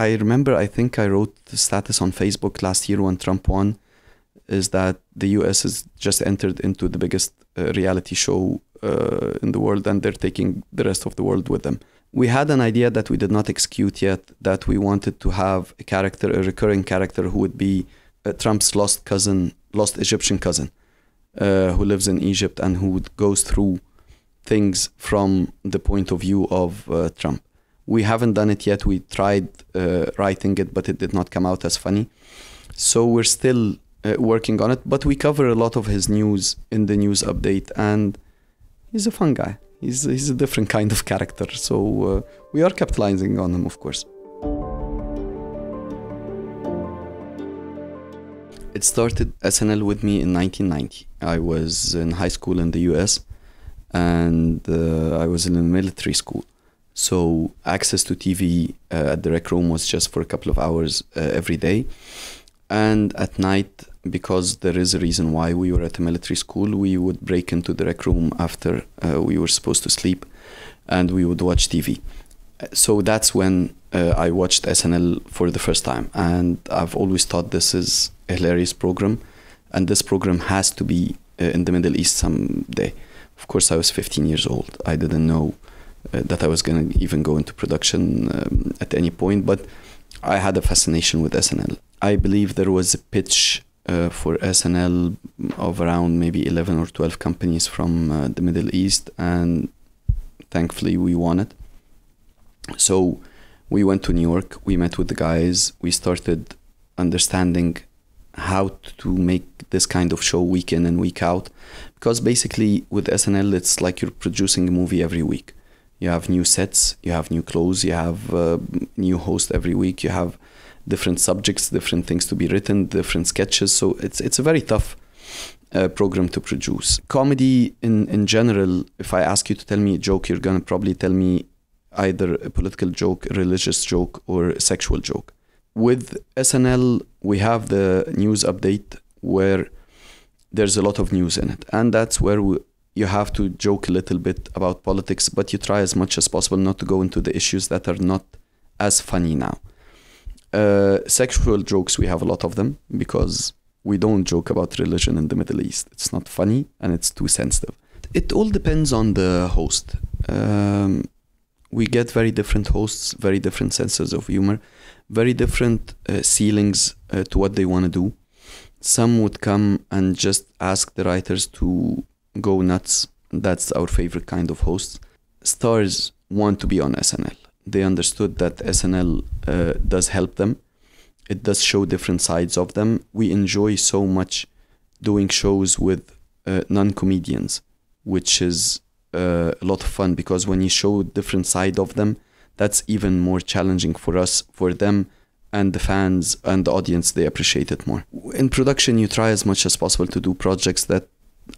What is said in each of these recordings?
I remember, I think I wrote the status on Facebook last year when Trump won, is that the US has just entered into the biggest reality show in the world, and they're taking the rest of the world with them. We had an idea that we did not execute yet, that we wanted to have a recurring character who would be Trump's lost Egyptian cousin, who lives in Egypt and who goes through things from the point of view of Trump. We haven't done it yet. We tried writing it, but it did not come out as funny. So we're still working on it, but we cover a lot of his news in the news update, and he's a fun guy. He's a different kind of character. So we are capitalizing on him, of course. It started SNL with me in 1990. I was in high school in the US, and I was in a military school. So access to TV at the rec room was just for a couple of hours every day. And at night, because there is a reason why we were at a military school, we would break into the rec room after we were supposed to sleep, and we would watch TV. So that's when I watched SNL for the first time. And I've always thought this is a hilarious program, and this program has to be in the Middle East someday. Of course, I was 15 years old. I didn't know that I was going to even go into production at any point, but I had a fascination with SNL. I believe there was a pitch for SNL of around maybe 11 or 12 companies from the Middle East, and thankfully we won it. So we went to New York, we met with the guys, we started understanding how to make this kind of show week in and week out, because basically with SNL it's like you're producing a movie every week. You have new sets, you have new clothes, you have new host every week, you have different subjects, different things to be written, different sketches. So it's a very tough program to produce. Comedy in general, if I ask you to tell me a joke, you're going to probably tell me either a political joke, a religious joke, or a sexual joke. With SNL, we have the news update where there's a lot of news in it. And that's where you have to joke a little bit about politics, but you try as much as possible not to go into the issues that are not as funny now. Sexual jokes, we have a lot of them because we don't joke about religion in the Middle East. It's not funny and it's too sensitive. It all depends on the host. We get very different hosts, very different senses of humor, very different ceilings to what they want to do. Some would come and just ask the writers to go nuts. That's our favorite kind of hosts. Stars want to be on SNL. They understood that SNL does help them. It does show different sides of them. We enjoy so much doing shows with non-comedians, which is a lot of fun, because when you show different side of them, that's even more challenging for us, for them, and the fans and the audience. They appreciate it more. In production, you try as much as possible to do projects that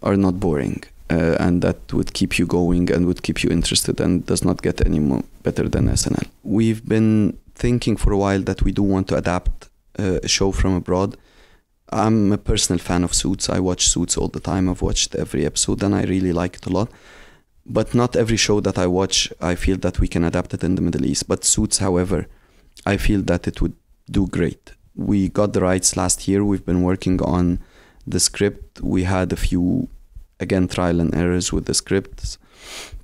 are not boring and that would keep you going and would keep you interested, and does not get any more better than SNL. We've been thinking for a while that we do want to adapt a show from abroad. I'm a personal fan of Suits. I watch Suits all the time. I've watched every episode and I really like it a lot. But not every show that I watch, I feel that we can adapt it in the Middle East. But Suits, however, I feel that it would do great. We got the rights last year. We've been working on the script. We had a few, again, trial and errors with the scripts,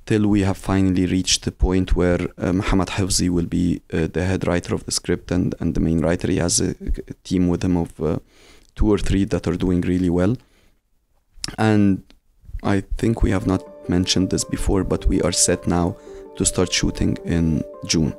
till we have finally reached the point where Mohammed Hafzi will be the head writer of the script and the main writer. He has a team with him of 2 or 3 that are doing really well. And I think we have not mentioned this before, but we are set now to start shooting in June.